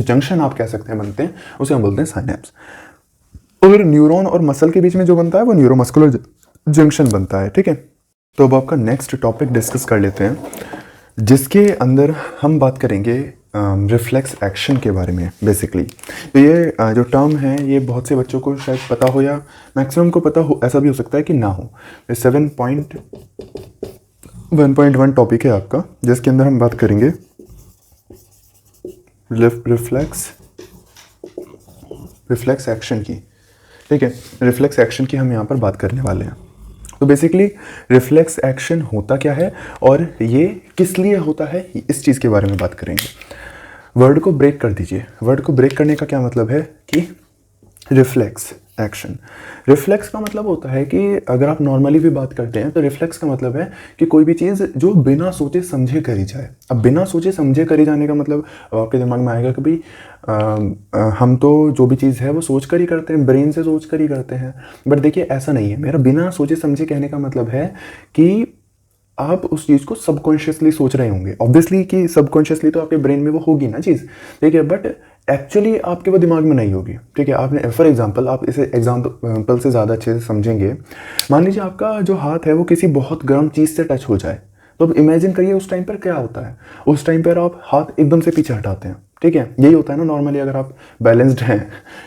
Junction आप कह सकते हैं बनते हैं, उसे हम बोलते हैं साइनेप्स। और न्यूरॉन और मसल के बीच में जो बनता है वो न्यूरोमस्कुलर जंक्शन बनता है, ठीक है। तो अब आपका नेक्स्ट टॉपिक डिस्कस कर लेते हैं, जिसके अंदर हम बात करेंगे रिफ्लेक्स एक्शन के बारे में बेसिकली। तो ये जो टर्म है ये बहुत से बच्चों को शायद पता हो या मैक्सिमम को पता हो, ऐसा भी हो सकता है कि ना हो। 7.1.1 टॉपिक है आपका, जिसके अंदर हम बात करेंगे रिफ्लेक्स एक्शन की, ठीक है। रिफ्लेक्स एक्शन की हम यहाँ पर बात करने वाले हैं। तो बेसिकली रिफ्लेक्स एक्शन होता क्या है और ये किस लिए होता है, इस चीज़ के बारे में बात करेंगे। वर्ड को ब्रेक कर दीजिए। वर्ड को ब्रेक करने का क्या मतलब है कि रिफ्लेक्स एक्शन। रिफ्लेक्स का मतलब होता है कि अगर आप नॉर्मली भी बात करते हैं तो रिफ्लेक्स का मतलब है कि कोई भी चीज़ जो बिना सोचे समझे करी जाए। अब बिना सोचे समझे करी जाने का मतलब आपके दिमाग में आएगा कि भाई हम तो जो भी चीज़ है वो सोच कर ही करते हैं, ब्रेन से सोच कर ही करते हैं। बट देखिए ऐसा नहीं है। मेरा बिना सोचे समझे कहने का मतलब है कि आप उस चीज़ को सबकॉन्शियसली सोच रहे होंगे। ऑब्वियसली कि सबकॉन्शियसली तो आपके ब्रेन में वो होगी ना चीज़, ठीक है, बट एक्चुअली आपके वो दिमाग में नहीं होगी, ठीक है। आपने फॉर एग्जांपल, आप इसे एग्जांपल से ज़्यादा अच्छे से समझेंगे। मान लीजिए आपका जो हाथ है वो किसी बहुत गर्म चीज़ से टच हो जाए, तो अब इमेजिन करिए उस टाइम पर क्या होता है। उस टाइम पर आप हाथ एकदम से पीछे हटाते हैं, ठीक है। यही होता है ना नॉर्मली, अगर आप बैलेंस्ड हैं,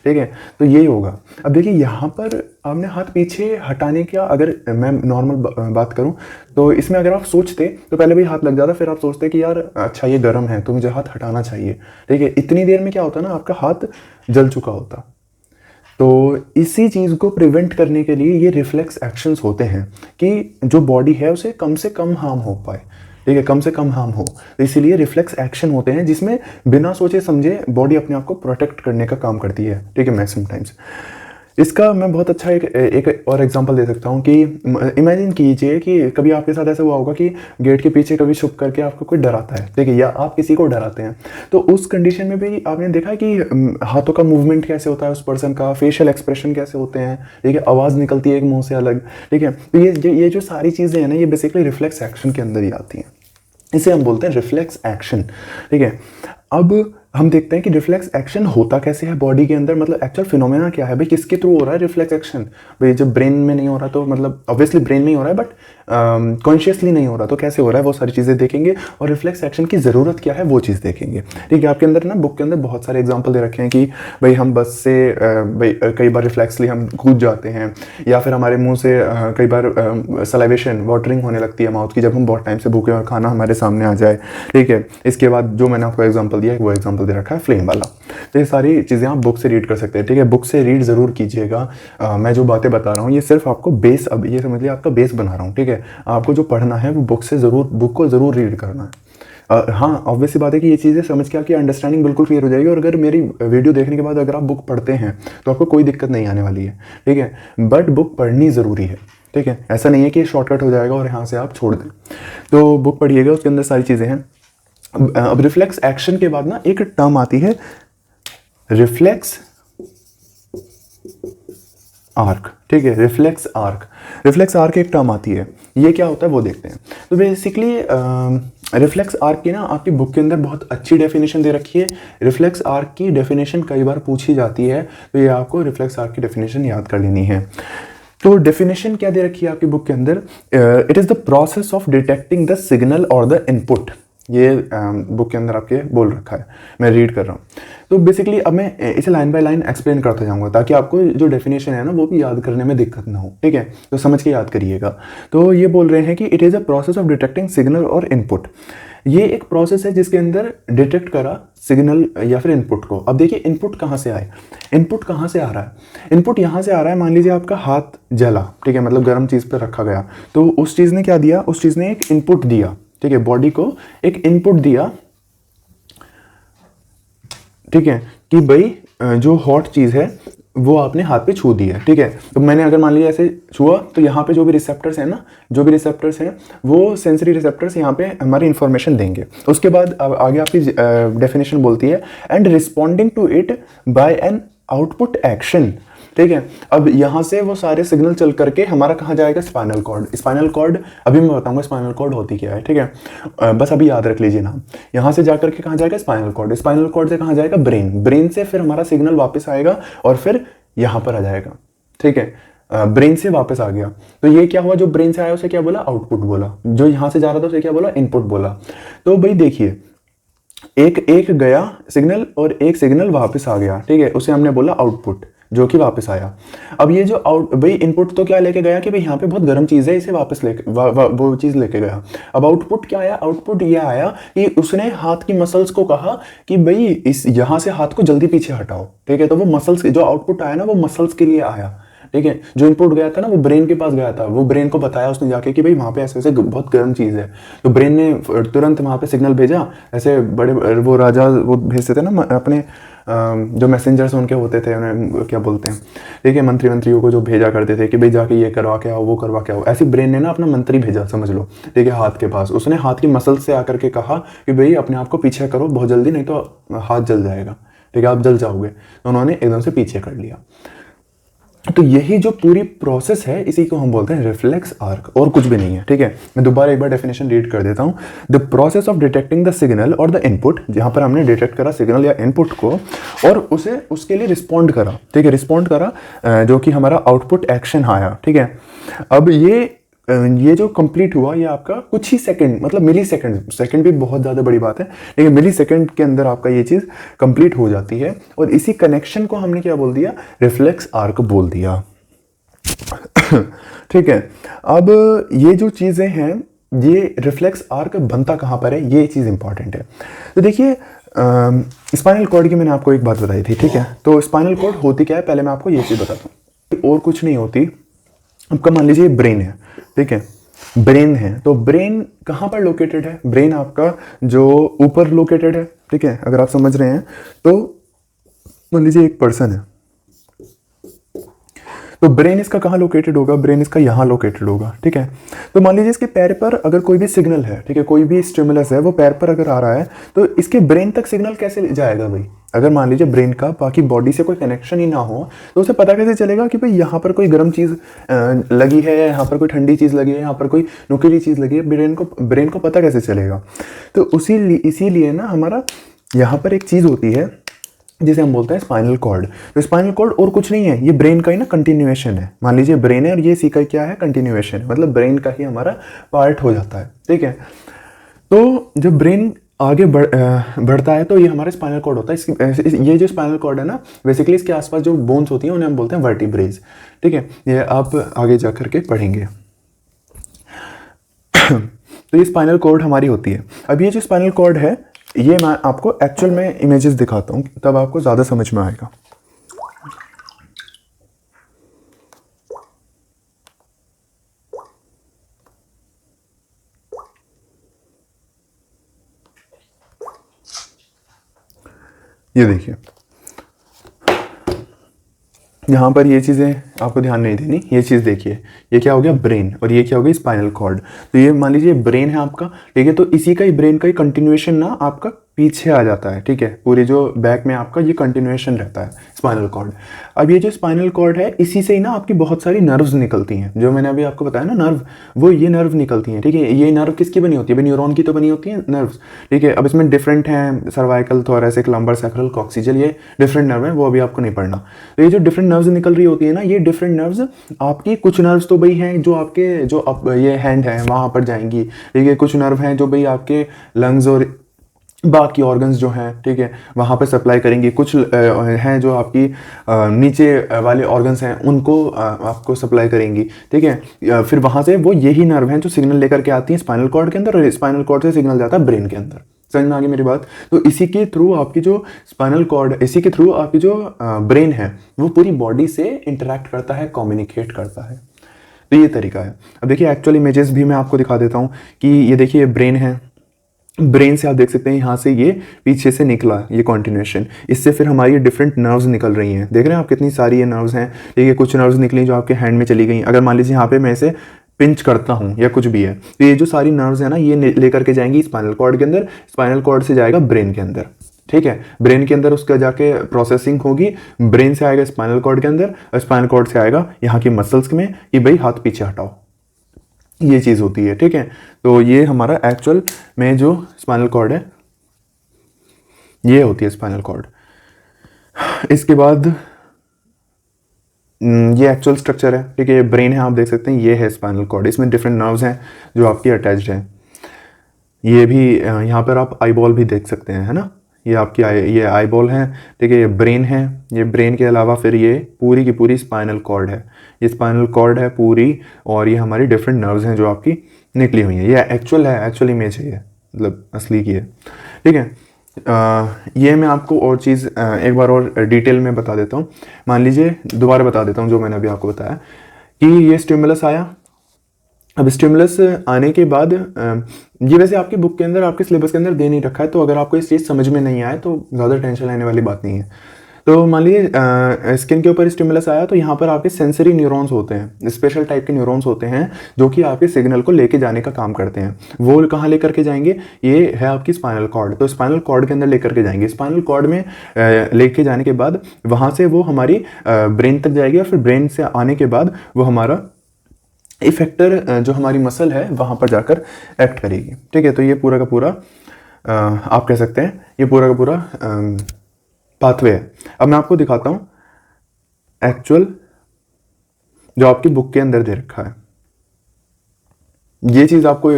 ठीक है, तो यही होगा। अब देखिए यहाँ पर आपने हाथ पीछे हटाने का, अगर मैं नॉर्मल बात करूँ तो इसमें अगर आप सोचते तो पहले भी हाथ लग जाता, फिर आप सोचते कि यार अच्छा ये गर्म है तो मुझे हाथ हटाना चाहिए, ठीक है। इतनी देर में क्या होता ना, आपका हाथ जल चुका होता। तो इसी चीज़ को प्रिवेंट करने के लिए ये रिफ्लेक्स एक्शंस होते हैं कि जो बॉडी है उसे कम से कम हार्म हो पाए, ठीक है, कम से कम हार्म हो। तो इसीलिए रिफ्लेक्स एक्शन होते हैं जिसमें बिना सोचे समझे बॉडी अपने आप को प्रोटेक्ट करने का काम करती है, ठीक है, मैक्सिमम टाइम्स। इसका मैं बहुत अच्छा एक और एग्जांपल दे सकता हूँ कि इमेजिन कीजिए कि कभी आपके साथ ऐसा हुआ होगा कि गेट के पीछे कभी छुप करके आपको कोई डराता है, ठीक है, या आप किसी को डराते हैं। तो उस कंडीशन में भी आपने देखा है कि हाथों का मूवमेंट कैसे होता है, उस पर्सन का फेशियल एक्सप्रेशन कैसे होते हैं, ठीक है, आवाज़ निकलती है एक मुंह से अलग, ठीक है। तो ये जो सारी चीज़ें हैं ना, ये बेसिकली रिफ्लेक्स एक्शन के अंदर ही आती हैं। इसे हम बोलते हैं रिफ्लेक्स एक्शन, ठीक है। अब हम देखते हैं कि रिफ्लेक्स एक्शन होता कैसे है बॉडी के अंदर, मतलब एक्चुअल फिनोमेना क्या है भाई, किसके थ्रू हो रहा है रिफ्लेक्स एक्शन। भाई जब ब्रेन में नहीं हो रहा तो मतलब ऑब्वियसली ब्रेन में ही हो रहा है, बट कॉन्शियसली नहीं हो रहा, तो कैसे हो रहा है वो सारी चीज़ें देखेंगे। और रिफ्लेक्स एक्शन की ज़रूरत क्या है वो चीज़ देखेंगे, ठीक है। आपके अंदर ना बुक के अंदर बहुत सारे एग्जाम्पल दे रखे हैं कि भाई हम बस से भाई कई बार रिफ्लेक्सली हम कूद जाते हैं, या फिर हमारे मुँह से कई बार सलाइवेशन वाटरिंग होने लगती है माउथ की जब हम बहुत टाइम से भूखे और खाना हमारे सामने आ जाए, ठीक है। इसके बाद जो मैंने आपको एग्जाम्पल दिया है वो एग्जाम्पल दे रखा है फ्लेम वाला। तो ये सारी चीज़ें आप बुक से रीड कर सकते हैं, ठीक है। बुक से रीड ज़रूर कीजिएगा। मैं जो बातें बता रहा हूँ ये सिर्फ आपको बेस, अब ये समझ लिया आपका बेस बना रहा हूँ, ठीक है। आपको जो पढ़ना है वो बुक से ज़रूर, बुक को ज़रूर रीड करना है। हाँ ऑब्वियस सी बात है कि ये चीज़ें समझ के आपकी अंडरस्टैंडिंग बिल्कुल क्लियर हो जाएगी। और अगर मेरी वीडियो देखने के बाद अगर आप बुक पढ़ते हैं तो आपको कोई दिक्कत नहीं आने वाली है, ठीक है। बट बुक पढ़नी ज़रूरी है, ठीक है। ऐसा नहीं है कि शॉर्टकट हो जाएगा और यहाँ से आप छोड़ दें। तो बुक पढ़िएगा, उसके अंदर सारी चीज़ें हैं। अब रिफ्लेक्स एक्शन के बाद ना एक टर्म आती है रिफ्लेक्स आर्क, ठीक है। रिफ्लेक्स आर्क एक टर्म आती है, ये क्या होता है वो देखते हैं। तो बेसिकली रिफ्लेक्स आर्क की ना आपकी बुक के अंदर बहुत अच्छी डेफिनेशन दे रखी है। रिफ्लेक्स आर्क की डेफिनेशन कई बार पूछी जाती है, तो ये आपको रिफ्लेक्स आर्क की डेफिनेशन याद कर लेनी है। तो डेफिनेशन क्या दे रखी है आपकी बुक के अंदर, it is the process of detecting the signal और द इनपुट। ये बुक के अंदर आपके बोल रखा है, मैं रीड कर रहा हूँ। तो बेसिकली अब मैं इसे लाइन बाय लाइन एक्सप्लेन करता जाऊँगा ताकि आपको जो डेफिनेशन है ना वो भी याद करने में दिक्कत ना हो, ठीक है। तो समझ के याद करिएगा। तो ये बोल रहे हैं कि it is a process of detecting signal और इनपुट। ये एक प्रोसेस है जिसके अंदर डिटेक्ट करा सिग्नल या फिर इनपुट को। अब देखिए इनपुट कहाँ से आए, इनपुट कहाँ से आ रहा है। इनपुट यहाँ से आ रहा है, मान लीजिए आपका हाथ जला, ठीक है, मतलब गर्म चीज़ पर रखा गया, तो उस चीज़ ने क्या दिया, उस चीज़ ने एक इनपुट दिया, ठीक है, बॉडी को एक इनपुट दिया, ठीक है, कि भाई जो हॉट चीज़ है वो आपने हाथ पे छू दी है, ठीक है। तो मैंने अगर मान लिया ऐसे छुआ तो यहाँ पे जो भी रिसेप्टर्स हैं ना, जो भी रिसेप्टर्स हैं वो सेंसरी रिसेप्टर्स यहाँ पे हमारी इंफॉर्मेशन देंगे। उसके बाद आगे आपकी डेफिनेशन बोलती है and responding to it by an output action, ठीक है। अब यहाँ से वो सारे सिग्नल चल करके हमारा कहाँ जाएगा, स्पाइनल कॉर्ड। स्पाइनल कॉर्ड अभी मैं बताऊंगा स्पाइनल कॉर्ड होती क्या है, ठीक है। बस अभी याद रख लीजिए नाम। यहाँ से जाकर के कहाँ जाएगा, स्पाइनल कॉर्ड। स्पाइनल कॉर्ड से कहाँ जाएगा, ब्रेन। ब्रेन से फिर हमारा सिग्नल वापस आएगा और फिर यहाँ पर आ जाएगा, ठीक है। ब्रेन से वापस आ गया तो ये क्या हुआ, जो ब्रेन से आया उसे क्या बोला, आउटपुट बोला। जो यहाँ से जा रहा था उसे क्या बोला, इनपुट बोला। तो भाई देखिए एक एक गया सिग्नल और एक सिग्नल वापस आ गया, ठीक है, उसे हमने बोला आउटपुट, जो कि वापस आया। अब ये जो भाई इनपुट तो क्या लेके गया कि भाई यहाँ पे बहुत गर्म चीज़ है, इसे वापस लेके वो चीज़ लेके गया। अब आउटपुट क्या आया, आउटपुट ये आया कि उसने हाथ की मसल्स को कहा कि भाई इस यहाँ से हाथ को जल्दी पीछे हटाओ, ठीक है। तो वो मसल्स, जो आउटपुट आया ना वो मसल्स के लिए आया, ठीक है। जो इनपुट गया था ना वो ब्रेन के पास गया था, वो ब्रेन को बताया उसने जाके कि भाई वहाँ पे ऐसे ऐसे बहुत गर्म चीज़ है। तो ब्रेन ने तुरंत वहाँ पे सिग्नल भेजा। ऐसे बड़े वो राजा वो भेजते थे ना अपने जो मैसेंजर्स उनके होते थे, उन्हें क्या बोलते हैं, ठीक है, मंत्रियों को जो भेजा करते थे कि भाई जाके ये करवा के आओ, वो करवा के आओ। ऐसे ब्रेन ने ना अपना मंत्री भेजा, समझ लो, ठीक है, हाथ के पास। उसने हाथ की मसल से आकर के कहा कि भाई अपने आप को पीछे करो बहुत जल्दी, नहीं तो हाथ जल जाएगा, ठीक है, आप जल जाओगे। तो उन्होंने एकदम से पीछे कर लिया। तो यही जो पूरी प्रोसेस है इसी को हम बोलते हैं रिफ्लेक्स आर्क, और कुछ भी नहीं है, ठीक है। मैं दोबारा एक बार डेफिनेशन रीड कर देता हूँ। The process of detecting the signal और द इनपुट, जहाँ पर हमने डिटेक्ट करा सिग्नल या इनपुट को और उसे उसके लिए रिस्पॉन्ड करा, ठीक है, रिस्पॉन्ड करा, जो कि हमारा आउटपुट एक्शन आया, ठीक है। अब ये जो कंप्लीट हुआ ये आपका कुछ ही सेकंड, मतलब मिली सेकंड, सेकंड भी बहुत ज़्यादा बड़ी बात है, लेकिन मिली सेकंड के अंदर आपका ये चीज़ कंप्लीट हो जाती है। और इसी कनेक्शन को हमने क्या बोल दिया, रिफ्लेक्स आर्क बोल दिया, ठीक है। अब ये जो चीज़ें हैं, ये रिफ्लेक्स आर्क बनता कहाँ पर है, ये चीज़ इंपॉर्टेंट है। तो देखिए स्पाइनल कॉर्ड की मैंने आपको एक बात बताई थी, ठीक है। तो स्पाइनल कॉर्ड होती क्या है, पहले मैं आपको ये चीज़ बताता हूँ, और कुछ नहीं होती। आपका मान लीजिए ब्रेन है, ठीक है, ब्रेन है। तो ब्रेन कहाँ पर लोकेटेड है, ब्रेन आपका जो ऊपर लोकेटेड है, ठीक है, अगर आप समझ रहे हैं। तो मान लीजिए एक पर्सन है, तो ब्रेन इसका कहाँ लोकेटेड होगा, ब्रेन इसका यहाँ लोकेटेड होगा, ठीक है। तो मान लीजिए इसके पैर पर अगर कोई भी सिग्नल है, ठीक है, कोई भी स्टिमुलस है वो पैर पर अगर आ रहा है, तो इसके ब्रेन तक सिग्नल कैसे जाएगा भाई। अगर मान लीजिए ब्रेन का बाकी बॉडी से कोई कनेक्शन ही ना हो, तो उसे पता कैसे चलेगा कि भाई यहाँ पर कोई गर्म चीज़ लगी है, यहाँ पर कोई ठंडी चीज़ लगी है, यहाँ पर कोई नुकीली चीज़ लगी है, ब्रेन को पता कैसे चलेगा। तो इसीलिए ना हमारा यहाँ पर एक चीज़ होती है जिसे हम बोलते हैं स्पाइनल कॉर्ड। तो स्पाइनल कॉर्ड और कुछ नहीं है, ये ब्रेन का ही ना कंटिन्यूएशन है। मान लीजिए ब्रेन है और ये इसी का क्या है, कंटिन्यूएशन, मतलब ब्रेन का ही हमारा पार्ट हो जाता है, ठीक है। तो जब ब्रेन आगे बढ़ता है तो ये हमारा स्पाइनल कॉर्ड होता है। ये जो स्पाइनल कॉर्ड है ना, बेसिकली इसके आसपास जो बोन्स होती हैं उन्हें हम बोलते हैं वर्टिब्रेज, ठीक है। ये आप आगे जा करके पढ़ेंगे। तो ये स्पाइनल कॉर्ड हमारी होती है। अब ये जो स्पाइनल कॉर्ड है, ये मैं आपको एक्चुअल में इमेजेस दिखाता हूँ, तब आपको ज़्यादा समझ में आएगा। ये देखिए, यहाँ पर ये चीज़ें आपको ध्यान नहीं देनी। ये चीज़ देखिए, ये क्या हो गया, ब्रेन, और ये क्या हो गया, स्पाइनल कॉर्ड। तो ये मान लीजिए ब्रेन है आपका, ठीक है। तो इसी का ही ब्रेन का ही कंटिन्यूएशन ना आपका पीछे आ जाता है, ठीक है। पूरे जो बैक में आपका ये कंटिन्यूएशन रहता है स्पाइनल कॉर्ड। अब ये जो स्पाइनल कॉर्ड है, इसी से ही ना आपकी बहुत सारी नर्व्स निकलती हैं, जो मैंने अभी आपको बताया ना नर्व, वो ये नर्व निकलती हैं, ठीक है। ये नर्व किसकी बनी होती है, न्यूरॉन की तो बनी होती है नर्व्स, ठीक है। अब इसमें डिफरेंट हैं, सर्वाइकल, थोरैसिक, लंबर, सैक्रल, कॉक्सिजल, ये डिफरेंट नर्व हैं, वो अभी आपको नहीं पढ़ना। तो ये जो डिफरेंट नर्व्स निकल रही होती है ना, ये डिफरेंट नर्व्स आपकी, कुछ नर्व्स तो भाई हैं जो आपके ये हैंड है वहाँ पर जाएंगी, ठीक है। कुछ नर्व हैं जो भाई आपके लंग्स और बाकी ऑर्गन्स जो हैं, ठीक है, वहाँ पे सप्लाई करेंगी। कुछ हैं जो आपकी नीचे वाले ऑर्गन्स हैं उनको आपको सप्लाई करेंगी, ठीक है। फिर वहाँ से वो यही नर्व हैं जो सिग्नल लेकर के आती हैं स्पाइनल कॉर्ड के अंदर, और स्पाइनल कॉर्ड से सिग्नल जाता है ब्रेन के अंदर। समझ में आ गई मेरी बात। तो इसी के थ्रू आपकी जो स्पाइनल कॉर्ड, इसी के थ्रू आपकी जो ब्रेन है वो पूरी बॉडी से इंटरेक्ट करता है, कम्युनिकेट करता है। तो ये तरीका है। अब देखिए एक्चुअल इमेजेस भी मैं आपको दिखा देता हूँ कि ये देखिए ब्रेन है, ब्रेन से आप देख सकते हैं यहाँ से ये पीछे से निकला ये कॉन्टिन्यूएशन, इससे फिर हमारी डिफरेंट नर्व्स निकल रही हैं। देख रहे हैं आप कितनी सारी ये नर्व्स हैं, ठीक है। कुछ नर्व्स निकली जो आपके हैंड में चली गई। अगर मान लीजिए यहाँ पे मैं इसे पिंच करता हूँ या कुछ भी है, तो ये जो सारी नर्व्स है ना, ये लेकर के जाएंगी स्पाइनल कॉर्ड के अंदर, स्पाइनल कॉर्ड से जाएगा ब्रेन के अंदर, ठीक है, ब्रेन के अंदर उसका जाके प्रोसेसिंग होगी, ब्रेन से आएगा स्पाइनल कॉर्ड के अंदर, स्पाइनल कॉर्ड से आएगा यहाँ की मसल्स में कि भाई हाथ पीछे हटाओ, ये चीज़ होती है। ठीक है, तो ये हमारा एक्चुअल में जो स्पाइनल कॉर्ड है ये होती है स्पाइनल कॉर्ड। इसके बाद ये एक्चुअल स्ट्रक्चर है। ठीक है, ये ब्रेन है, आप देख सकते हैं, ये है स्पाइनल कॉर्ड, इसमें डिफरेंट नर्व्स हैं जो आपकी अटैच्ड हैं। ये भी यहाँ पर आप आई बॉल भी देख सकते हैं, है ना, ये आपकी ये आई बॉल है। ठीक है, ये ब्रेन है, ये ब्रेन के अलावा फिर ये पूरी की पूरी स्पाइनल कॉर्ड है, ये स्पाइनल कॉर्ड है पूरी, और ये हमारी डिफरेंट नर्व्स हैं जो आपकी निकली हुई हैं। ये एक्चुअल है, एक्चुअल इमेज है, ये मतलब असली की है। ठीक है, ये मैं आपको और चीज़ एक बार और डिटेल में बता देता हूँ। मान लीजिए, दोबारा बता देता हूँ जो मैंने अभी आपको बताया कि ये स्टिमुलस आया। अब स्टिमुलस आने के बाद ये वैसे आपकी बुक के अंदर, आपके सिलेबस के अंदर दे नहीं रखा है, तो अगर आपको इस चीज़ समझ में नहीं आए तो ज़्यादा टेंशन लेने वाली बात नहीं है। तो मान लीजिए स्किन के ऊपर स्टिमुलस आया, तो यहाँ पर आपके सेंसरी न्यूरॉन्स होते हैं, स्पेशल टाइप के न्यूरॉन्स होते हैं जो कि आपके सिग्नल को लेके जाने का काम करते हैं। वो कहाँ लेकर के जाएंगे, ये है आपकी स्पाइनल कॉर्ड, तो स्पाइनल कॉर्ड के अंदर लेकर के जाएंगे। स्पाइनल कॉर्ड में लेके जाने के बाद वहाँ से वो हमारी ब्रेन तक जाएगी, और फिर ब्रेन से आने के बाद वो हमारा इफेक्टर जो हमारी मसल है वहाँ पर जाकर एक्ट करेगी। ठीक है, तो ये पूरा का पूरा आप कह सकते हैं ये पूरा का पूरा पाथवे है। अब मैं आपको दिखाता हूँ एक्चुअल जो आपकी बुक के अंदर दे रखा है। ये चीज़ आपको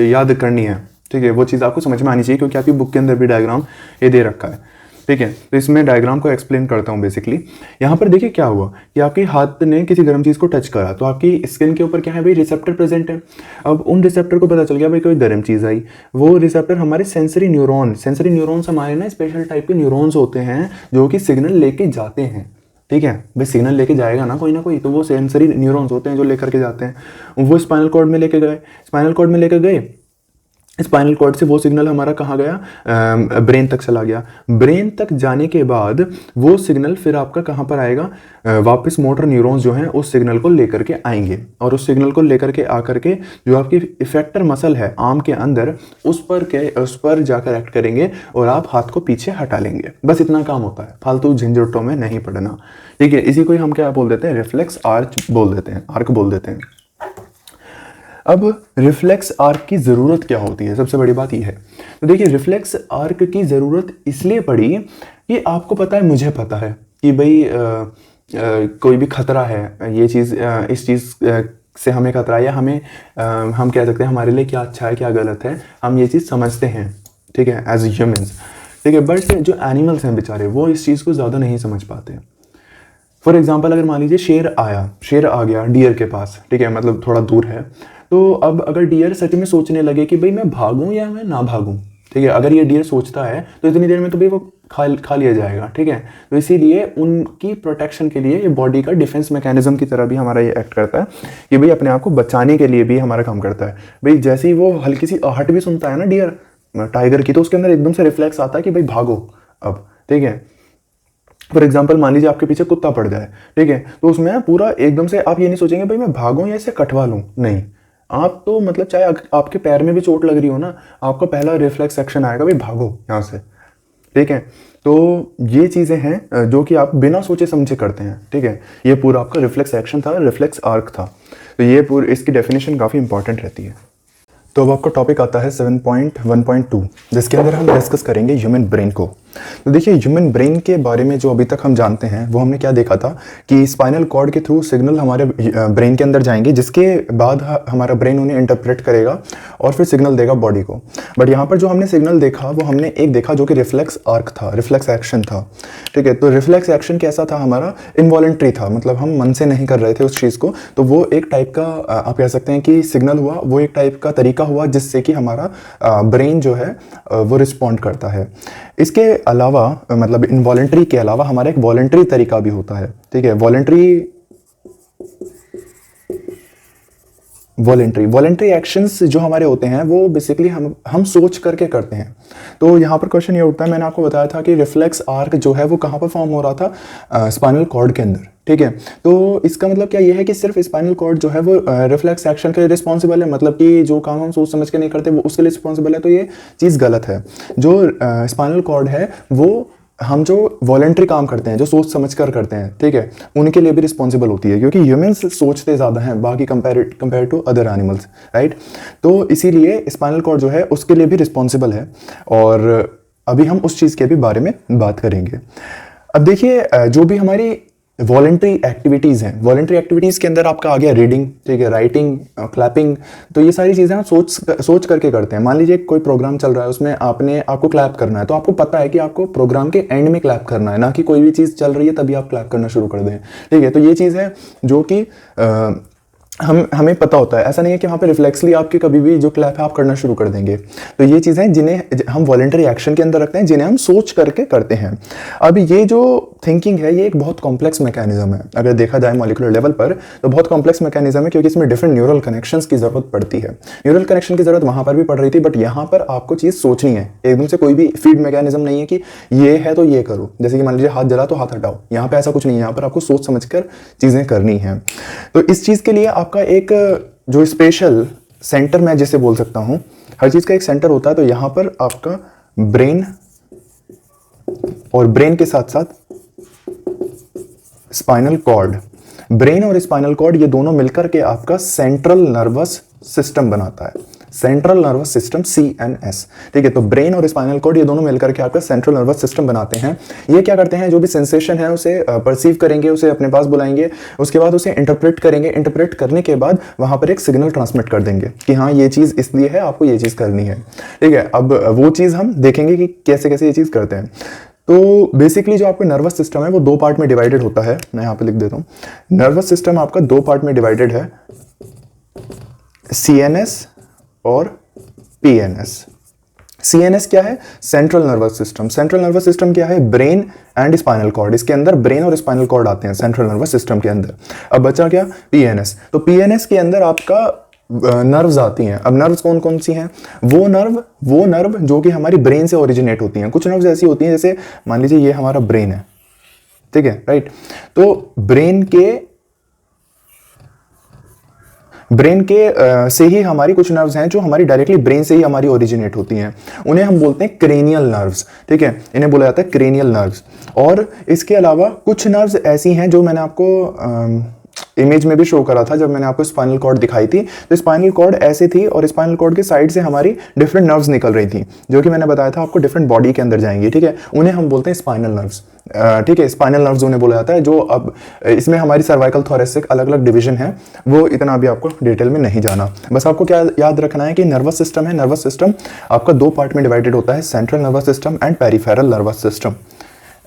याद करनी है। ठीक है, वो चीज़ आपको समझ में आनी चाहिए, क्योंकि आपकी बुक के अंदर भी डायग्राम ये दे रखा है। ठीक है, तो इसमें डायग्राम को एक्सप्लेन करता हूँ। बेसिकली यहाँ पर देखिए क्या हुआ कि आपके हाथ ने किसी गर्म चीज़ को टच करा, तो आपकी स्किन के ऊपर क्या है भाई, रिसेप्टर प्रेजेंट है। अब उन रिसेप्टर को पता चल गया भाई कोई गर्म चीज़ आई, वो रिसेप्टर हमारे सेंसरी न्यूरॉन्स हमारे ना स्पेशल टाइप के न्यूरॉन्स होते हैं जो कि सिग्नल लेके जाते हैं। ठीक है भाई, सिग्नल लेके जाएगा ना कोई, तो वो सेंसरी न्यूरॉन्स होते हैं जो लेकर के जाते हैं। वो स्पाइनल कॉर्ड में लेके गए, स्पाइनल कॉर्ड से वो सिग्नल हमारा कहाँ गया, ब्रेन तक चला गया। ब्रेन तक जाने के बाद वो सिग्नल फिर आपका कहाँ पर आएगा, वापस मोटर न्यूरॉन्स जो हैं उस सिग्नल को लेकर के आएंगे, और उस सिग्नल को लेकर के आकर के जो आपकी इफेक्टर मसल है आर्म के अंदर, उस पर जाकर एक्ट करेंगे, और आप हाथ को पीछे हटा लेंगे। बस इतना काम होता है, फालतू झंझटों में नहीं पड़ना। ठीक है, इसी को हम क्या बोल देते हैं, रिफ्लेक्स आर्क बोल देते हैं। अब रिफ्लेक्स आर्क की ज़रूरत क्या होती है, सबसे बड़ी बात यह है। तो देखिए, रिफ्लेक्स आर्क की ज़रूरत इसलिए पड़ी कि आपको पता है, मुझे पता है कि भाई कोई भी खतरा है, ये चीज़ इस चीज़ से हमें खतरा है, या हमें हम कह सकते हैं हमारे लिए क्या अच्छा है क्या गलत है, हम ये चीज़ समझते हैं। ठीक है, एज ह्यूमन्स। ठीक है, बट जो एनिमल्स हैं बेचारे, वो इस चीज़ को ज़्यादा नहीं समझ पाते। फॉर एग्जाम्पल, अगर मान लीजिए शेर आ गया डियर के पास, ठीक है, मतलब थोड़ा दूर है, तो अब अगर डियर सच में सोचने लगे कि भाई मैं भागूं या मैं ना भागूं, ठीक है, अगर ये डियर सोचता है तो इतनी देर में तो भाई वो खा लिया जाएगा। ठीक है, तो इसीलिए उनकी प्रोटेक्शन के लिए ये बॉडी का डिफेंस मैकेनिज्म की तरह भी हमारा ये एक्ट करता है कि भाई अपने आप को बचाने के लिए भी हमारा काम करता है। भाई जैसे ही वो हल्की सी आहट भी सुनता है ना डियर, टाइगर की, तो उसके अंदर एकदम से रिफ्लेक्स आता है कि भाई भागो अब। ठीक है, फॉर एग्जाम्पल मान लीजिए आपके पीछे कुत्ता पड़ जाए, ठीक है, तो उसमें पूरा एकदम से आप ये नहीं सोचेंगे भाई मैं भागूं या इसे कटवा लूं, नहीं, आप तो मतलब चाहे आपके पैर में भी चोट लग रही हो ना, आपका पहला रिफ्लेक्स एक्शन आएगा भाई भागो यहाँ से। ठीक है, तो ये चीज़ें हैं जो कि आप बिना सोचे समझे करते हैं। ठीक है, ये पूरा आपका रिफ्लेक्स एक्शन था, रिफ्लेक्स आर्क था। तो ये पूरी इसकी डेफिनेशन काफ़ी इंपॉर्टेंट रहती है। तो अब आपका टॉपिक आता है 7.1.2, जिसके अंदर हम डिस्कस करेंगे ह्यूमन ब्रेन को। तो देखिए, ह्यूमन ब्रेन के बारे में जो अभी तक हम जानते हैं वो हमने क्या देखा था कि स्पाइनल कॉर्ड के थ्रू सिग्नल हमारे ब्रेन के अंदर जाएंगे, जिसके बाद हमारा ब्रेन उन्हें इंटरप्रेट करेगा और फिर सिग्नल देगा बॉडी को। बट यहाँ पर जो हमने सिग्नल देखा वो हमने एक देखा जो कि रिफ्लेक्स आर्क था, रिफ्लेक्स एक्शन था। ठीक है, तो रिफ्लेक्स एक्शन कैसा था, हमारा इनवॉलंटरी था, मतलब हम मन से नहीं कर रहे थे उस चीज़ को। तो वो एक टाइप का आप कह सकते हैं कि सिग्नल हुआ, वो एक टाइप का तरीका हुआ जिससे कि हमारा ब्रेन जो है वो रिस्पॉन्ड करता है। इसके अलावा मतलब इनवॉलंटरी के अलावा हमारा एक वॉलंटरी तरीका भी होता है। ठीक है, वॉलेंट्री एक्शंस जो हमारे होते हैं वो बेसिकली हम सोच करके करते हैं। तो यहाँ पर क्वेश्चन ये उठता है, मैंने आपको बताया था कि रिफ्लेक्स आर्क जो है वो कहाँ पर फॉर्म हो रहा था, स्पाइनल कॉर्ड के अंदर, ठीक है। तो इसका मतलब क्या ये है कि सिर्फ स्पाइनल कॉर्ड जो है वो रिफ्लेक्स एक्शन के लिए रिस्पॉन्सिबल है, मतलब कि जो काम हम सोच समझ के नहीं करते वो उसके लिए रिस्पॉन्सिबल है, तो ये चीज़ गलत है। जो स्पाइनल कॉर्ड है वो हम जो वॉलेंट्री काम करते हैं, जो सोच समझ कर करते हैं, ठीक है, उनके लिए भी रिस्पॉन्सिबल होती है, क्योंकि ह्यूमंस सोचते ज़्यादा हैं बाकी compare to other animals, right. तो इसीलिए स्पाइनल कॉर्ड जो है उसके लिए भी रिस्पॉन्सिबल है, और अभी हम उस चीज़ के भी बारे में बात करेंगे। अब देखिए, जो भी हमारी वॉलेंट्री एक्टिविटीज़ हैं, वॉलेंट्री एक्टिविटीज़ के अंदर आपका आ गया रीडिंग, ठीक है, राइटिंग, क्लैपिंग। तो ये सारी चीज़ें हम सोच करके करते हैं। मान लीजिए कोई प्रोग्राम चल रहा है, उसमें आपको क्लैप करना है, तो आपको पता है कि आपको प्रोग्राम के एंड में क्लैप करना है, ना कि कोई भी चीज़ चल रही है तभी आप क्लैप करना शुरू कर दें, ठीक है। तो ये चीज़ है जो कि हमें पता होता है। ऐसा नहीं है कि वहाँ पे रिफ्लेक्सली आपके कभी भी जो क्लैप है आप करना शुरू कर देंगे। तो ये चीज़ें जिन्हें हम वॉलेंटरी एक्शन के अंदर रखते हैं, जिन्हें हम सोच करके करते हैं। अब ये जो थिंकिंग है ये एक बहुत कॉम्प्लेक्स मैकेनिज्म है। अगर देखा जाए मॉलिक्यूलर लेवल पर तो बहुत कॉम्प्लेक्स मैकेनिज्म है, क्योंकि इसमें डिफरेंट न्यूरल कनेक्शंस की जरूरत पड़ती है। न्यूरल कनेक्शन की जरूरत वहाँ पर भी पड़ रही थी, बट यहाँ पर आपको चीज़ सोचनी है। एकदम से कोई भी फीड मैकेनिज्म नहीं है कि ये है तो ये करो, जैसे कि मान लीजिए हाथ जला तो हाथ हटाओ, यहाँ पे ऐसा कुछ नहीं है। यहाँ पर आपको सोच समझ कर चीज़ें करनी है। तो इस चीज़ के लिए आपका एक जो स्पेशल सेंटर मैं जैसे बोल सकता हूँ, हर चीज़ का एक सेंटर होता है। तो यहाँ पर आपका ब्रेन, और ब्रेन के साथ साथ स्पाइनल कॉर्ड, ब्रेन और स्पाइनल कॉर्ड ये दोनों मिलकर के आपका सेंट्रल नर्वस सिस्टम बनाता है। सेंट्रल नर्वस सिस्टम, CNS, ठीक है। तो ब्रेन और स्पाइनल कॉर्ड ये दोनों मिलकर के आपका सेंट्रल नर्वस सिस्टम बनाते हैं। ये क्या करते हैं, जो भी सेंसेशन है उसे परसीव करेंगे, उसे अपने पास बुलाएंगे, उसके बाद उसे इंटरप्रेट करेंगे। इंटरप्रेट करने के बाद वहां पर एक सिग्नल ट्रांसमिट कर देंगे कि हाँ ये चीज़ इसलिए है, आपको ये चीज़ करनी है, ठीक है। अब वो चीज़ हम देखेंगे कि कैसे कैसे ये चीज़ करते हैं। तो बेसिकली जो आपका नर्वस सिस्टम है वो दो पार्ट में डिवाइडेड होता है। मैं यहाँ पे लिख देता हूँ, नर्वस सिस्टम आपका दो पार्ट में डिवाइडेड है, CNS और PNS। CNS क्या है, central nervous system. Central nervous system क्या है, ब्रेन एंड स्पाइनल कॉर्ड। इसके अंदर ब्रेन और स्पाइनल कॉर्ड आते हैं सेंट्रल नर्वस सिस्टम के अंदर। अब बचा क्या, PNS। तो PNS के अंदर आपका नर्व्स आती हैं। अब नर्व्स कौन कौन सी हैं, वो नर्व जो कि हमारी ब्रेन से ओरिजिनेट होती हैं। कुछ नर्व्स ऐसी होती हैं, जैसे मान लीजिए ये हमारा ब्रेन है, ठीक है, राइट। तो ब्रेन के से ही हमारी कुछ नर्व्स हैं जो हमारी डायरेक्टली ब्रेन से ही हमारी ओरिजिनेट होती हैं। उन्हें हम बोलते हैं क्रेनियल नर्व्स, ठीक है, इन्हें बोला जाता है क्रेनियल नर्व्स। और इसके अलावा कुछ नर्व्स ऐसी हैं जो मैंने आपको इमेज में भी शो करा था जब मैंने आपको स्पाइनल कॉर्ड दिखाई थी। तो स्पाइनल कॉर्ड ऐसे थी और स्पाइनल कॉर्ड के साइड से हमारी डिफरेंट नर्व्स निकल रही थी, जो कि मैंने बताया था आपको डिफरेंट बॉडी के अंदर जाएंगी, ठीक है। उन्हें हम बोलते हैं स्पाइनल नर्व्स, ठीक है, स्पाइनल नर्व्स उन्हें बोला जाता है। जो अब इसमें हमारी सर्वाइकल थोरेसिक अलग अलग डिवीजन है, वो इतना अभी आपको डिटेल में नहीं जाना। बस आपको क्या याद रखना है कि नर्वस सिस्टम है, नर्वस सिस्टम आपका दो पार्ट में डिवाइडेड होता है, central nervous system and peripheral nervous system.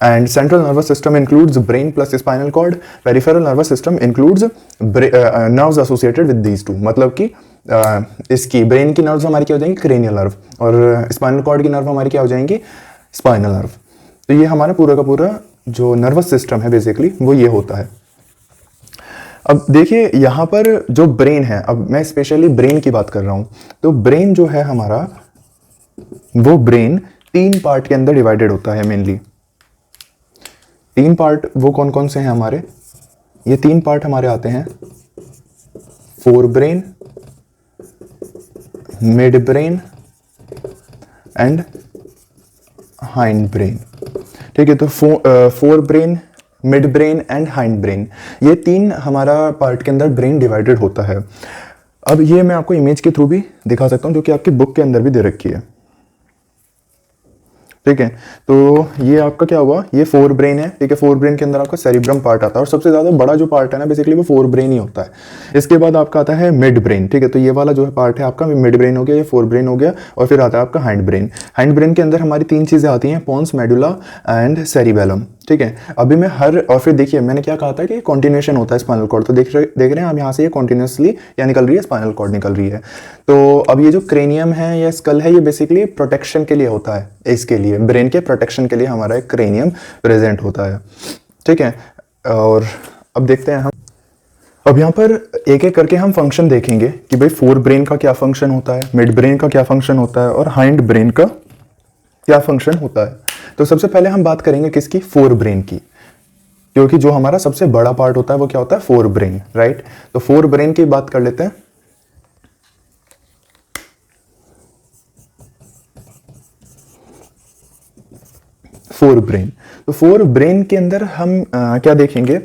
And central nervous system includes brain plus spinal cord. Peripheral nervous system includes nerves associated with these two. मतलब कि इसकी brain की नर्व्स हमारी क्या हो जाएंगी, क्रेनियल नर्व, और स्पाइनल कॉर्ड की नर्व हमारी क्या हो जाएंगी, स्पाइनल नर्व। तो ये हमारा पूरा का पूरा जो नर्वस सिस्टम है बेसिकली वो ये होता है। अब देखिए यहाँ पर जो ब्रेन है, अब मैं स्पेशली ब्रेन की बात कर रहा हूँ। तो ब्रेन जो है हमारा, वो ब्रेन तीन पार्ट के अंदर डिवाइडेड होता है मेनली। तीन पार्ट वो कौन कौन से हैं हमारे, ये तीन पार्ट हमारे आते हैं, fore brain, mid brain and hind brain, ठीक है। तो fore brain, mid brain and hind brain, ये तीन हमारा पार्ट के अंदर ब्रेन डिवाइडेड होता है। अब ये मैं आपको इमेज के थ्रू भी दिखा सकता हूँ, जो कि आपकी बुक के अंदर भी दे रखी है, ठीक है। तो ये आपका क्या हुआ, ये फोर ब्रेन है, ठीक है। फोर ब्रेन के अंदर आपका सेरिब्रम पार्ट आता है, और सबसे ज्यादा बड़ा जो पार्ट है ना बेसिकली वो फोर ब्रेन ही होता है। इसके बाद आपका आता है मिड ब्रेन, ठीक है। तो ये वाला जो है पार्ट है आपका मिड ब्रेन हो गया, ये फोर ब्रेन हो गया, और फिर आता है आपका हाइंड ब्रेन। हाइंड ब्रेन के अंदर हमारी तीन चीजें आती हैं, पोन्स, मेडुला एंड सेरिबेलम, ठीक है। अभी मैं और फिर देखिए मैंने क्या कहा था कि कॉन्टिन्यूएशन होता है स्पाइनल कॉर्ड। तो देख रहे हैं आप यहाँ से, ये कॉन्टिन्यूसली क्या निकल रही है, स्पाइनल कॉर्ड निकल रही है। तो अब ये जो क्रेनियम है या स्कल है, ये बेसिकली प्रोटेक्शन के लिए होता है, इसके लिए ब्रेन के प्रोटेक्शन के लिए हमारा एक क्रेनियम प्रेजेंट होता है, ठीक है। और अब देखते हैं हम, अब यहाँ पर एक एक करके हम फंक्शन देखेंगे कि भाई फोर ब्रेन का क्या फंक्शन होता है, मिड ब्रेन का क्या फंक्शन होता है और हाइंड ब्रेन का क्या फंक्शन होता है। तो सबसे पहले हम बात करेंगे किसकी, फोर ब्रेन की, क्योंकि जो हमारा सबसे बड़ा पार्ट होता है वो क्या होता है, फोर ब्रेन, राइट। तो फोर ब्रेन की बात कर लेते हैं। फोर ब्रेन, तो फोर ब्रेन के अंदर हम क्या देखेंगे,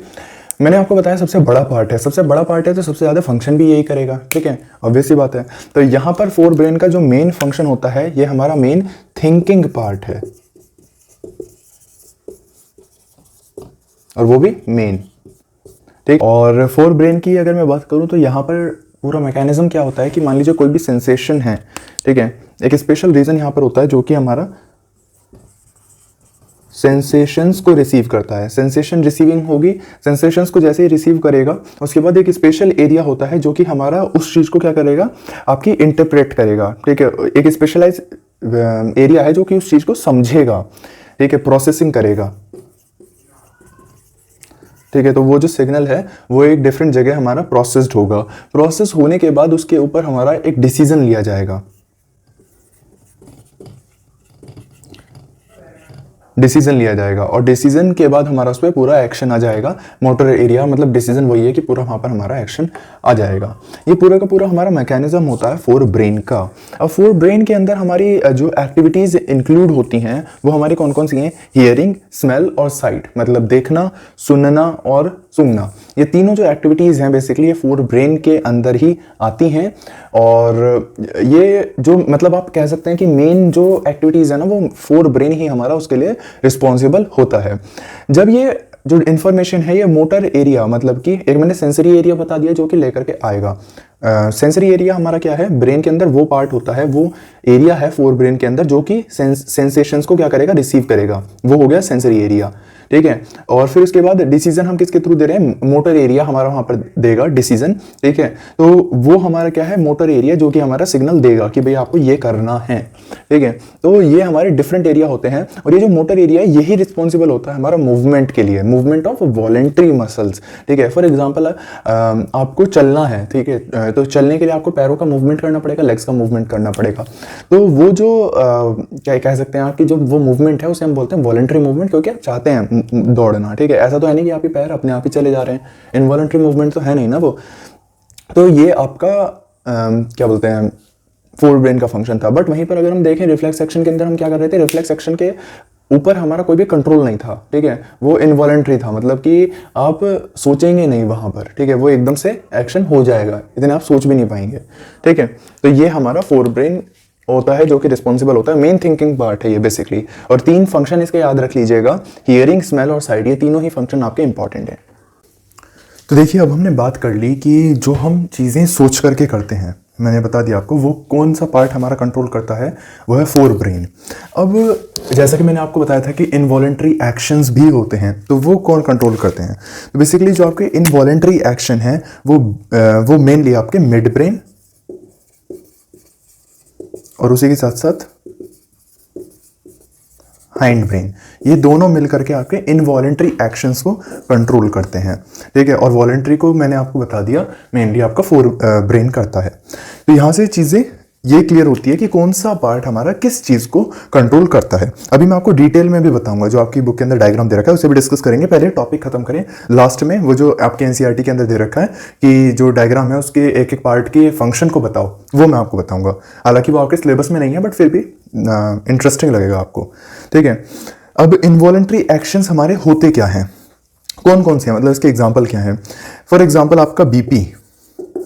मैंने आपको बताया सबसे बड़ा पार्ट है, सबसे बड़ा पार्ट है तो सबसे ज़्यादा फंक्शन भी यही करेगा, ठीक है, ऑब्वियस सी बात है। तो यहाँ पर फोर ब्रेन का जो मेन फंक्शन होता है ये हमारा मेन थिंकिंग पार्ट है, और वो भी मेन, ठीक। और फोर ब्रेन की अगर मैं बात करूँ तो यहाँ पर पूरा मैकेनिज्म क्या होता है कि मान लीजिए कोई भी सेंसेशन है, ठीक है, एक स्पेशल रीजन यहाँ पर होता है जो कि हमारा सेंसेशंस को रिसीव करता है। सेंसेशन रिसीविंग होगी, सेंसेशंस को जैसे ही रिसीव करेगा उसके बाद एक स्पेशल एरिया होता है जो कि हमारा उस चीज़ को क्या करेगा, आपकी इंटरप्रेट करेगा, ठीक है। एक स्पेशलाइज एरिया है जो कि उस चीज़ को समझेगा, ठीक है, प्रोसेसिंग करेगा, ठीक है। तो वो जो सिग्नल है वो एक डिफरेंट जगह हमारा प्रोसेस्ड होगा, प्रोसेस होने के बाद उसके ऊपर हमारा एक डिसीजन लिया जाएगा, डिसीजन लिया जाएगा, और डिसीजन के बाद हमारा उस पर पूरा एक्शन आ जाएगा। मोटर एरिया मतलब डिसीजन वही है कि पूरा वहाँ पर हमारा एक्शन आ जाएगा। ये पूरा का पूरा हमारा मैकेनिज्म होता है फोर ब्रेन का। अब फोर ब्रेन के अंदर हमारी जो एक्टिविटीज़ इंक्लूड होती हैं वो हमारी कौन कौन सी हैं, हियरिंग, स्मेल और साइट, मतलब देखना, सुनना और सूंघना। ये तीनों जो एक्टिविटीज़ हैं बेसिकली ये फोर ब्रेन के अंदर ही आती हैं, और ये जो मतलब आप कह सकते हैं कि मेन जो एक्टिविटीज़ है ना वो फोर ब्रेन ही हमारा उसके लिए रिस्पॉन्सिबल होता है। जब ये जो इन्फॉर्मेशन है ये मोटर एरिया, मतलब कि एक मैंने सेंसरी एरिया बता दिया जो कि लेकर के आएगा। सेंसरी एरिया हमारा क्या है, ब्रेन के अंदर वो पार्ट होता है, वो एरिया है फोर ब्रेन के अंदर जो कि सेंसेशंस को क्या करेगा, रिसीव करेगा, वो हो गया सेंसरी एरिया, ठीक है। और फिर उसके बाद डिसीजन हम किसके थ्रू दे रहे हैं, मोटर एरिया हमारा वहां पर देगा डिसीजन, ठीक है। तो वो हमारा क्या है, मोटर एरिया जो कि हमारा सिग्नल देगा कि भाई आपको ये करना है, ठीक है। तो ये हमारे डिफरेंट एरिया होते हैं, और ये जो मोटर एरिया है यही रिस्पॉन्सिबल होता है हमारा मूवमेंट के लिए, मूवमेंट ऑफ वॉलेंट्री मसल्स, ठीक है। फॉर एग्जाम्पल आपको चलना है, ठीक है, तो चलने के लिए आपको पैरों का मूवमेंट करना पड़ेगा, लेग्स का मूवमेंट करना पड़ेगा। तो वो जो क्या कह सकते हैं आपकी जो वो मूवमेंट है उसे हम बोलते हैं वॉलेंट्री मूवमेंट, क्योंकि आप चाहते हैं दौड़ना, ठीक है। ऐसा तो है नहीं कि आपके पैर अपने आप ही चले जा रहे हैं, इनवॉलंटरी मूवमेंट तो है नहीं ना वो। तो ये आपका क्या बोलते हैं फोर ब्रेन का फंक्शन था। बट वहीं पर अगर हम देखें रिफ्लेक्स एक्शन के अंदर हम क्या कर रहे थे, रिफ्लेक्स एक्शन के ऊपर हमारा कोई भी कंट्रोल नहीं था, ठीक है, वो इनवॉलंटरी था, मतलब कि आप सोचेंगे नहीं वहां पर, ठीक है, वो एकदम से एक्शन हो जाएगा, इतने आप सोच भी नहीं पाएंगे, ठीक है। तो ये हमारा फोर ब्रेन होता है जो कि रिस्पॉन्सिबल होता है, मेन थिंकिंग पार्ट है ये बेसिकली। और तीन फंक्शन इसके याद रख लीजिएगा, हियरिंग, स्मेल और साइट, ये तीनों ही फंक्शन आपके इंपॉर्टेंट हैं। तो देखिए अब हमने बात कर ली कि जो हम चीज़ें सोच करके करते हैं, मैंने बता दिया आपको वो कौन सा पार्ट हमारा कंट्रोल करता है, वो है फोर ब्रेन। अब जैसा कि मैंने आपको बताया था कि इनवॉलेंट्री एक्शंस भी होते हैं, तो वो कौन कंट्रोल करते हैं। तो बेसिकली जो आपके इनवॉलेंट्री एक्शन है वो मेनली आपके मिड ब्रेन और उसी के साथ साथ हाइंड ब्रेन, ये दोनों मिलकर के आपके इनवॉलेंट्री एक्शंस को कंट्रोल करते हैं, ठीक है। और वॉलेंट्री को मैंने आपको बता दिया मेनली आपका फोर ब्रेन करता है। तो यहाँ से चीज़ें ये क्लियर होती है कि कौन सा पार्ट हमारा किस चीज़ को कंट्रोल करता है। अभी मैं आपको डिटेल में भी बताऊंगा, जो आपकी बुक के अंदर डायग्राम दे रखा है उसे भी डिस्कस करेंगे। पहले टॉपिक खत्म करें, लास्ट में वो जो आपके एनसीईआरटी के अंदर दे रखा है कि जो डायग्राम है उसके एक एक पार्ट के फंक्शन को बताओ, वो मैं आपको बताऊंगा। हालांकि वो आपके सिलेबस में नहीं है बट फिर भी इंटरेस्टिंग लगेगा आपको, ठीक है। अब इनवॉलेंट्री एक्शंस हमारे होते क्या हैं, कौन कौन से हैं, मतलब इसके एग्जाम्पल क्या हैं। फॉर एग्जाम्पल आपका बीपी,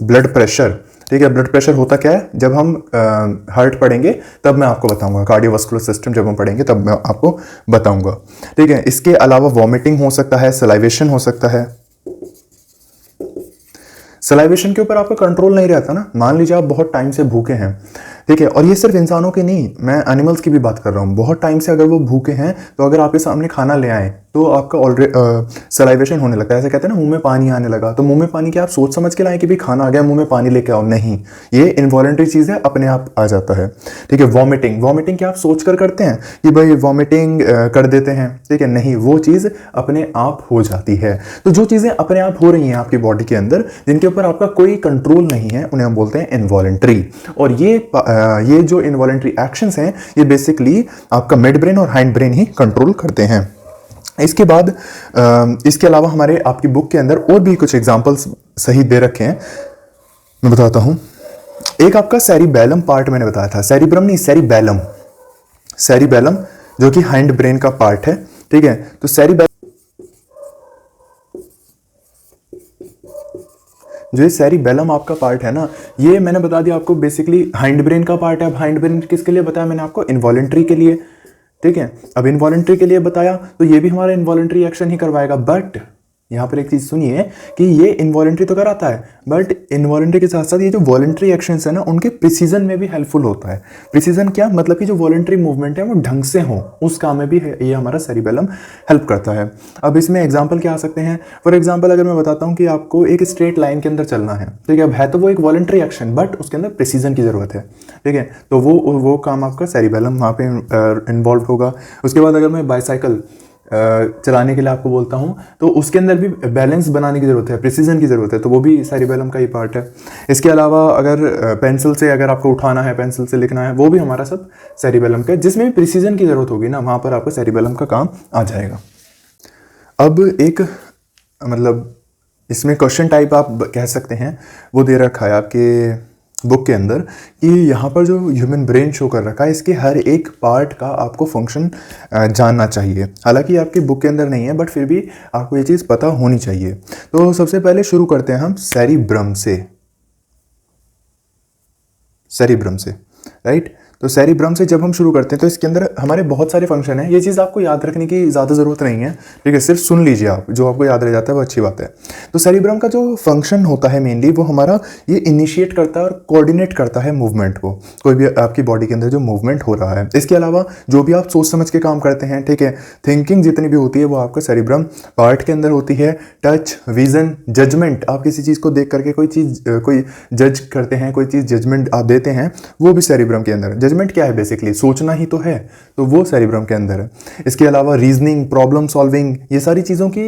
ब्लड प्रेशर, ठीक है। ब्लड प्रेशर होता क्या है, जब हम हार्ट पढ़ेंगे तब मैं आपको बताऊंगा, कार्डियोवास्कुलर सिस्टम जब हम पढ़ेंगे तब मैं आपको बताऊंगा, ठीक है। इसके अलावा वॉमिटिंग हो सकता है, सलाइवेशन हो सकता है। सलाइवेशन के ऊपर आपका कंट्रोल नहीं रहता ना, मान लीजिए आप बहुत टाइम से भूखे हैं, ठीक है, और ये सिर्फ इंसानों के नहीं, मैं एनिमल्स की भी बात कर रहा हूँ। बहुत टाइम से अगर वो भूखे हैं तो अगर आपके सामने खाना ले आए तो आपका ऑलरेडी सलाइवेशन होने लगता है, ऐसे कहते हैं ना मुंह में पानी आने लगा। तो मुंह में पानी क्या आप सोच समझ के लाएं कि भाई खाना आ गया मुंह में पानी लेके आओ? नहीं, ये इनवॉलंटरी चीज़ है, अपने आप आ जाता है। ठीक है। वॉमिटिंग, वॉमिटिंग क्या आप सोच कर करते हैं कि भाई वॉमिटिंग कर देते हैं? ठीक है, नहीं, वो चीज़ अपने आप हो जाती है। तो जो चीज़ें अपने आप हो रही हैं आपकी बॉडी के अंदर, जिनके ऊपर आपका कोई कंट्रोल नहीं है, उन्हें हम बोलते हैं इनवॉलंटरी। और ये जो इनवॉलंटरी एक्शंस हैं, ये बेसिकली आपका मिड ब्रेन और हाइंड ब्रेन ही कंट्रोल करते हैं। इसके बाद इसके अलावा हमारे आपकी बुक के अंदर और भी कुछ एग्जांपल्स सही दे रखे हैं, मैं बताता हूं। एक आपका सेरिबेलम पार्ट मैंने बताया था, सेरिब्रम नहीं, सेरिबेलम। सेरिबेलम जो कि हाइंड ब्रेन का पार्ट है। ठीक है, तो सेरिबेलम, जो ये सेरिबेलम आपका पार्ट है ना, ये मैंने बता दिया आपको बेसिकली हाइंड ब्रेन का पार्ट है। अब हाइंड ब्रेन किसके लिए बताया मैंने आपको? इनवॉलंटरी के लिए। ठीक है, अब इनवॉलंटरी के लिए बताया तो ये भी हमारा इनवॉलंटरी एक्शन ही करवाएगा। बट यहां पर एक चीज सुनिए कि ये इनवॉलंटरी तो कराता है, बट इनवॉलंटरी के साथ साथ ये जो वॉलंटरी एक्शंस है ना, उनके प्रिसीजन में भी हेल्पफुल होता है। प्रिसीजन क्या मतलब कि जो वॉलंटरी मूवमेंट है वो ढंग से हो, उस काम में भी ये हमारा सेरिबेलम हेल्प करता है। अब इसमें एग्जाम्पल क्या आ सकते हैं? फॉर एग्जाम्पल अगर मैं बताता हूँ कि आपको एक स्ट्रेट लाइन के अंदर चलना है, ठीक है, अब है तो वो एक वॉलंटरी एक्शन, बट उसके अंदर प्रिसीजन की जरूरत है। ठीक है, तो वो काम आपका सेरिबेलम वहाँ पे इन्वॉल्व होगा। उसके बाद अगर मैं बाईसाइकिल चलाने के लिए आपको बोलता हूं, तो उसके अंदर भी बैलेंस बनाने की जरूरत है, प्रिसीजन की जरूरत है, तो वो भी सेरिबेलम का ही पार्ट है। इसके अलावा अगर पेंसिल से अगर आपको उठाना है, पेंसिल से लिखना है, वो भी हमारा सब सेरिबेलम का, जिसमें भी प्रिसीजन की जरूरत होगी ना, वहां पर आपको सेरिबेलम का काम आ जाएगा। अब एक मतलब इसमें क्वेश्चन टाइप आप कह सकते हैं, वो दे रखा है आपके बुक के अंदर कि यहाँ पर जो ह्यूमन ब्रेन शो कर रखा है, इसके हर एक पार्ट का आपको फंक्शन जानना चाहिए। हालांकि आपकी बुक के अंदर नहीं है, बट फिर भी आपको ये चीज़ पता होनी चाहिए। तो सबसे पहले शुरू करते हैं हम सेरिब्रम से। सेरिब्रम से, राइट। तो सेरिब्रम से जब हम शुरू करते हैं तो इसके अंदर हमारे बहुत सारे फंक्शन हैं। ये चीज़ आपको याद रखने की ज़्यादा ज़रूरत नहीं है, ठीक है, सिर्फ सुन लीजिए आप, जो आपको याद रह जाता है वो अच्छी बात है। तो सेरिब्रम का जो फंक्शन होता है मेनली, वो हमारा ये इनिशिएट करता है और कोऑर्डिनेट करता है मूवमेंट को, कोई भी आपकी बॉडी के अंदर जो मूवमेंट हो रहा है। इसके अलावा जो भी आप सोच समझ के काम करते हैं, ठीक है, थिंकिंग जितनी भी होती है वो आपका सेरिब्रम पार्ट के अंदर होती है। टच, विजन, जजमेंट, आप किसी चीज़ को देख करके कोई जज करते हैं, कोई चीज़ जजमेंट आप देते हैं, वो भी सेरिब्रम के अंदर। जजमेंट क्या है? बेसिकली सोचना ही तो है, तो वो सेरिब्रम के अंदर है। इसके अलावा रीजनिंग, प्रॉब्लम सॉल्विंग, ये सारी चीज़ों की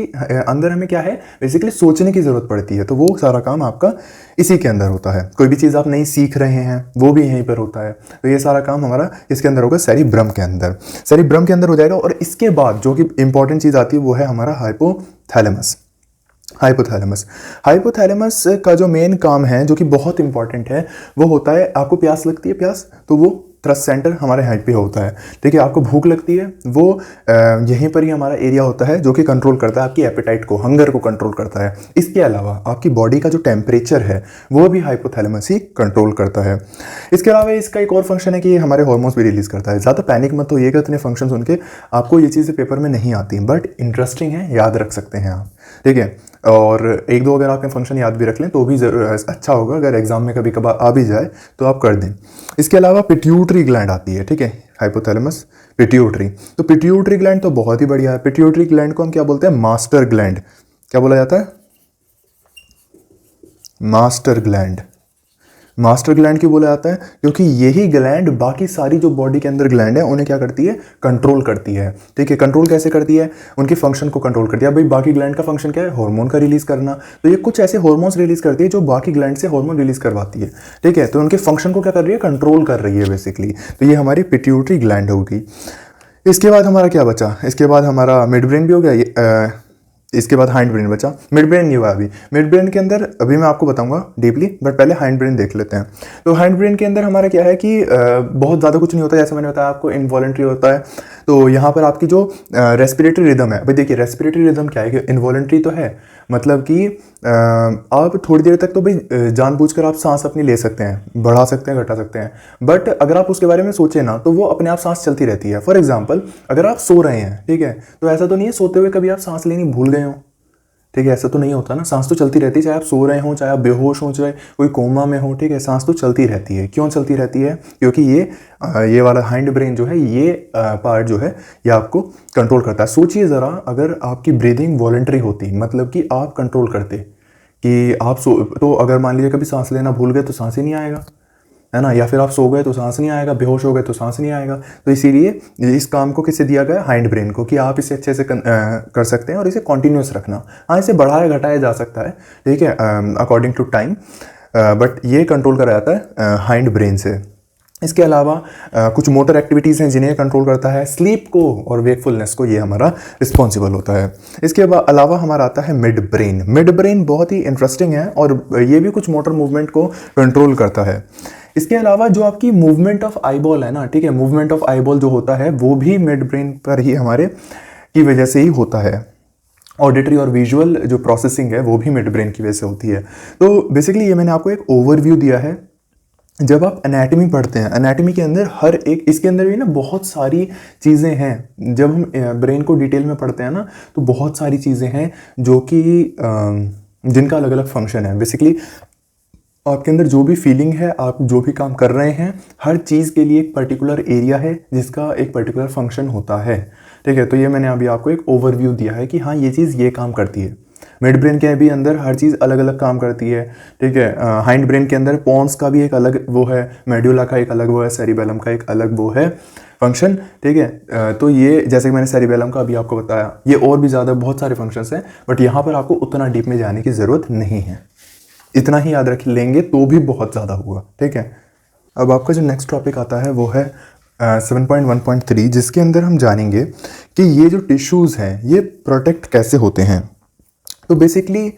अंदर हमें क्या है, बेसिकली सोचने की ज़रूरत पड़ती है, तो वो सारा काम आपका इसी के अंदर होता है। कोई भी चीज़ आप नहीं सीख रहे हैं, वो भी यहीं पर होता है, तो ये सारा काम हमारा इसके अंदर होगा, सेरिब्रम के अंदर। सेरिब्रम के अंदर हो जाएगा। और इसके बाद जो कि इंपॉर्टेंट चीज़ आती है वो है हमारा हाइपोथैलेमस। हाइपोथैलेमस, हाइपोथैलेमस का जो मेन काम है, जो कि बहुत इंपॉर्टेंट है, वो होता है, आपको प्यास लगती है, प्यास, तो वो थ्रस्ट सेंटर हमारे हाइट पे होता है। ठीक है, आपको भूख लगती है, वो यहीं पर ही हमारा एरिया होता है, जो कि कंट्रोल करता है आपकी एपेटाइट को, हंगर को कंट्रोल करता है। इसके अलावा आपकी बॉडी का जो टेम्परेचर है, वो भी हाइपोथैलेमस ही कंट्रोल करता है। इसके अलावा इसका एक और फंक्शन है कि ये हमारे हार्मोन्स भी रिलीज करता है। ज़्यादा पैनिक मत होइएगा, इतने फंक्शन सुन के, आपको ये चीज़ें पेपर में नहीं आती, बट इंटरेस्टिंग है, याद रख सकते हैं आप। ठीक है, और एक दो अगर आपने फंक्शन याद भी रख लें तो भी अच्छा होगा, अगर एग्जाम में कभी कभार आ भी जाए तो आप कर दें। इसके अलावा पिट्यूटरी ग्लैंड आती है, ठीक है, हाइपोथैलेमस, पिट्यूटरी। तो पिट्यूटरी ग्लैंड तो बहुत ही बढ़िया है। पिट्यूटरी ग्लैंड को हम क्या बोलते हैं? Master gland. क्या बोला जाता है? Master gland. मास्टर ग्लैंड क्यों बोला जाता है? क्योंकि यही ग्लैंड बाकी सारी जो बॉडी के अंदर ग्लैंड है उन्हें क्या करती है? कंट्रोल करती है। ठीक है, कंट्रोल कैसे करती है? उनके फंक्शन को कंट्रोल करती है। भाई बाकी ग्लैंड का फंक्शन क्या है? हार्मोन का रिलीज करना। तो ये कुछ ऐसे हार्मोन्स रिलीज करती है जो बाकी ग्लैंड से हार्मोन रिलीज करवाती है। ठीक है, तो उनके फंक्शन को क्या कर रही है? कंट्रोल कर रही है बेसिकली। तो ये हमारी पिट्यूटरी ग्लैंड होगी। इसके बाद हमारा क्या बचा? इसके बाद हमारा मिड ब्रेन भी हो गया, इसके बाद हाइंड ब्रेन बचा। मिड ब्रेन नहीं हुआ अभी। मिड ब्रेन के अंदर अभी मैं आपको बताऊंगा डीपली, बट पहले हाइंड ब्रेन देख लेते हैं। तो हाइंड ब्रेन के अंदर हमारा क्या है कि बहुत ज़्यादा कुछ नहीं होता, जैसे मैंने बताया आपको, इनवॉलंटरी होता है। तो यहाँ पर आपकी जो रेस्पिरेटरी रिदम है, भाई देखिए रेस्पिरेटरी रिदम क्या है कि इनवॉलंटरी तो है, मतलब कि आप थोड़ी देर तक तो भाई जानबूझकर आप सांस अपनी ले सकते हैं, बढ़ा सकते हैं, घटा सकते हैं, बट अगर आप उसके बारे में सोचें ना तो वो अपने आप सांस चलती रहती है। फॉर एग्जाम्पल अगर आप सो रहे हैं, ठीक है, तो ऐसा तो नहीं है सोते हुए कभी आप सांस लेनी भूल गए हो। ठीक है, ऐसा तो नहीं होता ना, सांस तो चलती रहती है, चाहे आप सो रहे हो, चाहे आप बेहोश हो, चाहे कोई कोमा में हो, ठीक है, सांस तो चलती रहती है। क्यों चलती रहती है? क्योंकि ये वाला हाइंड ब्रेन जो है, ये पार्ट जो है, ये आपको कंट्रोल करता है। सोचिए ज़रा, अगर आपकी ब्रीदिंग वॉलंटरी होती, मतलब कि आप कंट्रोल करते कि आप तो अगर मान लीजिए कभी सांस लेना भूल गए तो सांस ही नहीं आएगा, है ना, या फिर आप सो गए तो सांस नहीं आएगा, बेहोश हो गए तो सांस नहीं आएगा। तो इसीलिए इस काम को किसे दिया गया? हाइंड ब्रेन को, कि आप इसे अच्छे से कर सकते हैं और इसे कॉन्टिन्यूस रखना। हाँ, इसे बढ़ाया घटाया जा सकता है, ठीक है, अकॉर्डिंग टू टाइम, बट ये कंट्रोल करा जाता है हाइंड ब्रेन से। इसके अलावा कुछ मोटर एक्टिविटीज़ हैं जिन्हें कंट्रोल करता है। स्लीप को और वेकफुलनेस को ये हमारा रिस्पॉन्सिबल होता है। इसके अलावा हमारा आता है मिड ब्रेन। मिड ब्रेन बहुत ही इंटरेस्टिंग है और ये भी कुछ मोटर मूवमेंट को कंट्रोल करता है। इसके अलावा जो आपकी मूवमेंट ऑफ आईबॉल है ना, ठीक है, मूवमेंट ऑफ आईबॉल जो होता है वो भी मिड ब्रेन पर ही हमारे की वजह से ही होता है। ऑडिटरी और विजुअल जो प्रोसेसिंग है वो भी मिड ब्रेन की वजह से होती है। तो बेसिकली ये मैंने आपको एक ओवरव्यू दिया है। जब आप एनाटॉमी पढ़ते हैं, एनाटॉमी के अंदर हर एक, इसके अंदर भी ना बहुत सारी चीज़ें हैं। जब हम ब्रेन को डिटेल में पढ़ते हैं ना, तो बहुत सारी चीज़ें हैं जो कि जिनका अलग अलग फंक्शन है। बेसिकली आपके अंदर जो भी फीलिंग है, आप जो भी काम कर रहे हैं, हर चीज़ के लिए एक पर्टिकुलर एरिया है जिसका एक पर्टिकुलर फंक्शन होता है, ठीक है। तो ये मैंने अभी आपको एक ओवरव्यू दिया है कि हाँ, ये चीज़ ये काम करती है। मिड ब्रेन के भी अंदर हर चीज़ अलग अलग काम करती है, ठीक है। हाइंड ब्रेन के अंदर पॉन्स का भी एक अलग वो है, मेडुला का एक अलग वो है, सेरिबेलम का एक अलग वो है फंक्शन, ठीक है। तो ये जैसे कि मैंने सेरिबेलम का अभी आपको बताया, ये और भी ज़्यादा बहुत सारे फंक्शंस हैं, बट यहाँ पर आपको उतना डीप में जाने की ज़रूरत नहीं है। इतना ही याद रख लेंगे तो भी बहुत ज़्यादा हुआ, ठीक है। अब आपका जो नेक्स्ट टॉपिक आता है वो है 7.1.3, जिसके अंदर हम जानेंगे कि ये जो टिश्यूज़ हैं ये प्रोटेक्ट कैसे होते हैं। तो बेसिकली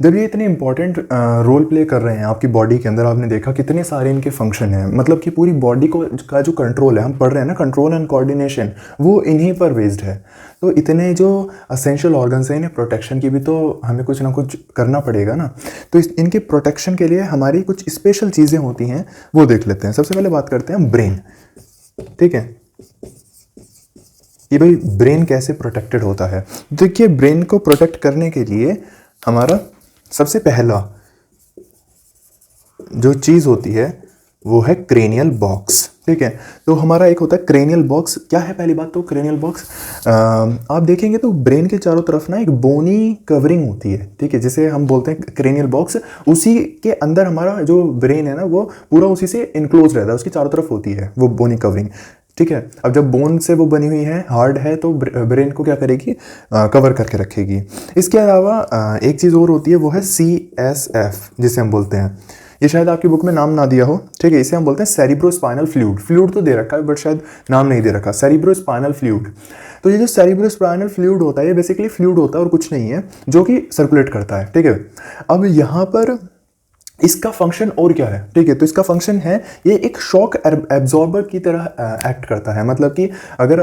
जब ये इतने इंपॉर्टेंट रोल प्ले कर रहे हैं आपकी बॉडी के अंदर, आपने देखा कितने सारे इनके फंक्शन हैं, मतलब कि पूरी बॉडी को का जो कंट्रोल है, हम पढ़ रहे हैं ना, कंट्रोल एंड कोऑर्डिनेशन, वो इन्हीं पर बेस्ड है। तो इतने जो असेंशियल ऑर्गन्स हैं, इन्हें प्रोटेक्शन की भी तो हमें कुछ ना कुछ करना पड़ेगा ना। तो इनके प्रोटेक्शन के लिए हमारी कुछ स्पेशल चीज़ें होती हैं, वो देख लेते हैं। सबसे पहले बात करते हैं ब्रेन, ठीक है, कि भाई ब्रेन कैसे प्रोटेक्टेड होता है। देखिए, ब्रेन को प्रोटेक्ट करने के लिए हमारा सबसे पहला जो चीज़ होती है वो है क्रेनियल बॉक्स, ठीक है। तो हमारा एक होता है क्रेनियल बॉक्स। क्या है पहली बात तो क्रेनियल बॉक्स, आप देखेंगे तो ब्रेन के चारों तरफ ना एक बोनी कवरिंग होती है, ठीक है, जिसे हम बोलते हैं क्रेनियल बॉक्स। उसी के अंदर हमारा जो ब्रेन है ना, वो पूरा उसी से इनक्लोज रहता है, उसकी चारों तरफ होती है वो बोनी कवरिंग, ठीक है। अब जब बोन से वो बनी हुई है, हार्ड है, तो ब्रेन को क्या करेगी? कवर करके रखेगी। इसके अलावा एक चीज़ और होती है, वो है CSF, जिसे हम बोलते हैं, ये शायद आपकी बुक में नाम ना दिया हो, ठीक है, इसे हम बोलते हैं सेरिब्रोस्पाइनल फ्लूइड। फ्लूइड तो दे रखा है बट शायद नाम नहीं दे रखा, सेरिब्रोस्पाइनल फ्लूइड। तो ये जो सेरिब्रोस्पाइनल फ्लूइड होता है, ये बेसिकली फ्लूइड होता है और कुछ नहीं है, जो कि सर्कुलेट करता है, ठीक है। अब यहाँ पर इसका फंक्शन और क्या है, ठीक है, तो इसका फंक्शन है, ये एक शॉक एब्जॉर्बर की तरह एक्ट करता है। मतलब कि अगर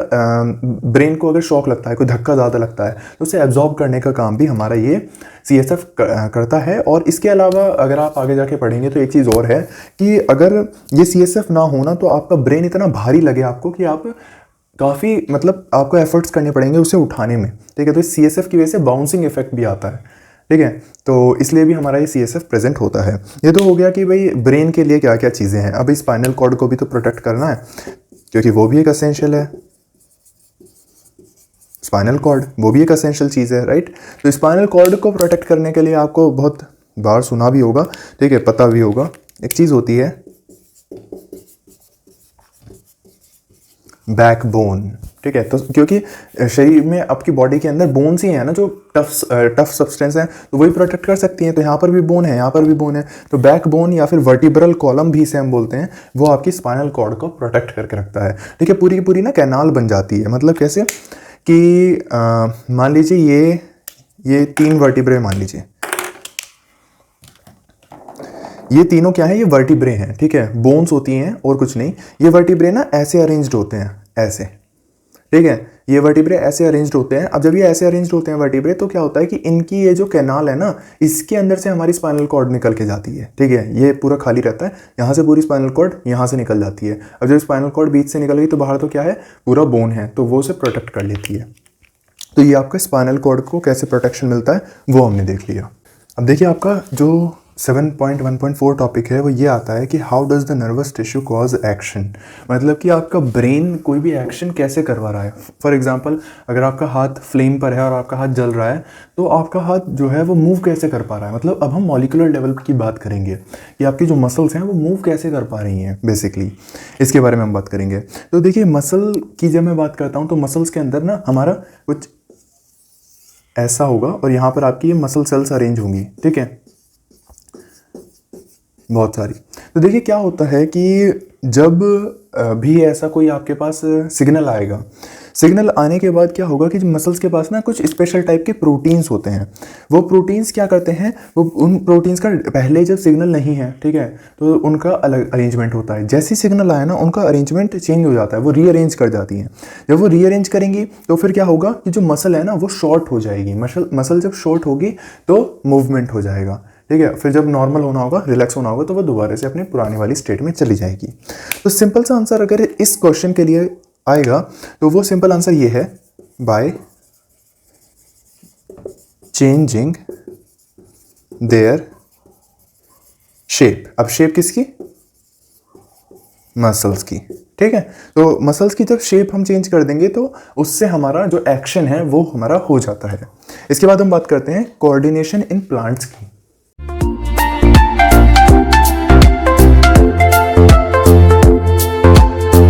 ब्रेन को अगर शॉक लगता है, कोई धक्का ज़्यादा लगता है, तो उसे एब्जॉर्ब करने का काम भी हमारा ये CSF करता है। और इसके अलावा अगर आप आगे जाके पढ़ेंगे तो एक चीज़ और है कि अगर ये CSF ना होना तो आपका ब्रेन इतना भारी लगे आपको कि आप काफ़ी, मतलब आपको एफर्ट्स करने पड़ेंगे उसे उठाने में, ठीक है। तो इस CSF की वजह से बाउंसिंग इफेक्ट भी आता है, ठीक है। तो इसलिए भी हमारा ये CSF प्रेजेंट होता है। ये तो हो गया कि भाई ब्रेन के लिए क्या क्या चीज़ें हैं। अब स्पाइनल कॉर्ड को भी तो प्रोटेक्ट करना है, क्योंकि वो भी एक असेंशियल है। स्पाइनल कॉर्ड वो भी एक असेंशियल चीज़ है, राइट। तो स्पाइनल कॉर्ड को प्रोटेक्ट करने के लिए आपको बहुत बार सुना भी होगा, ठीक है, पता भी होगा, एक चीज़ होती है बैकबोन, ठीक है। तो क्योंकि शरीर में आपकी बॉडी के अंदर बोन्स ही हैं ना, जो टफ सब्सटेंस हैं, तो वही प्रोटेक्ट कर सकती हैं। तो यहाँ पर भी बोन है, यहाँ पर भी बोन है, तो बैकबोन या फिर वर्टिब्रल कॉलम भी इसे हम बोलते हैं, वो आपकी स्पाइनल कॉर्ड को प्रोटेक्ट करके रखता है, ठीक है। पूरी की पूरी ना कैनाल बन जाती है। मतलब कैसे कि मान लीजिए ये 3 वर्टिब्रे मान लीजिए, ये तीनों क्या है, ये वर्टिब्रे हैं, ठीक है, बोन्स होती हैं और कुछ नहीं। ये वर्टिब्रे ना ऐसे अरेंज्ड होते हैं, ऐसे, ठीक है, ये वर्टिब्रे ऐसे अरेंज्ड होते हैं। अब जब ये ऐसे अरेंज्ड होते हैं वर्टिब्रे, तो क्या होता है कि इनकी ये जो कैनाल है ना, इसके अंदर से हमारी स्पाइनल कॉर्ड निकल के जाती है, ठीक है। ये पूरा खाली रहता है, यहाँ से पूरी स्पाइनल कॉर्ड यहाँ से निकल जाती है। अब जब स्पाइनल कॉर्ड बीच से निकल गई तो बाहर तो क्या है, पूरा बोन है, तो वो उसे प्रोटेक्ट कर लेती है। तो ये आपका स्पाइनल कॉर्ड को कैसे प्रोटेक्शन मिलता है वो हमने देख लिया। अब देखिए आपका जो 7.1.4 टॉपिक है वो ये आता है कि how does the nervous tissue cause action, मतलब कि आपका ब्रेन कोई भी एक्शन कैसे करवा रहा है। फॉर एग्जांपल अगर आपका हाथ फ्लेम पर है और आपका हाथ जल रहा है तो आपका हाथ जो है वो मूव कैसे कर पा रहा है। मतलब अब हम मॉलिक्यूलर लेवल की बात करेंगे कि आपकी जो मसल्स हैं वो मूव कैसे कर पा रही हैं, बेसिकली इसके बारे में हम बात करेंगे। तो देखिए मसल की जब मैं बात करता हूँ तो मसल्स के अंदर ना हमारा कुछ ऐसा होगा और यहाँ पर आपकी ये मसल सेल्स अरेंज होंगी, ठीक है, बहुत सारी। तो देखिए क्या होता है कि जब भी ऐसा कोई आपके पास सिग्नल आएगा, सिग्नल आने के बाद क्या होगा कि मसल्स के पास ना कुछ स्पेशल टाइप के प्रोटीन्स होते हैं। वो प्रोटीन्स क्या करते हैं, वो उन प्रोटीन्स का पहले जब सिग्नल नहीं है, ठीक है, तो उनका अलग अरेंजमेंट होता है। जैसे ही सिग्नल आया ना उनका अरेंजमेंट चेंज हो जाता है, वो रीअरेंज कर जाती हैं। जब वो रीअरेंज करेंगी तो फिर क्या होगा कि जो मसल है ना वो शॉर्ट हो जाएगी। मसल जब शॉर्ट होगी तो मूवमेंट हो जाएगा, ठीक है। फिर जब नॉर्मल होना होगा, रिलैक्स होना होगा, तो वो दोबारा से अपने पुरानी वाली स्टेट में चली जाएगी। तो सिंपल सा आंसर अगर इस क्वेश्चन के लिए आएगा तो वो सिंपल आंसर ये है, बाय चेंजिंग देयर शेप। अब शेप किसकी, मसल्स की, ठीक है। तो मसल्स की जब शेप हम चेंज कर देंगे तो उससे हमारा जो एक्शन है वो हमारा हो जाता है। इसके बाद हम बात करते हैं कोऑर्डिनेशन इन प्लांट्स की।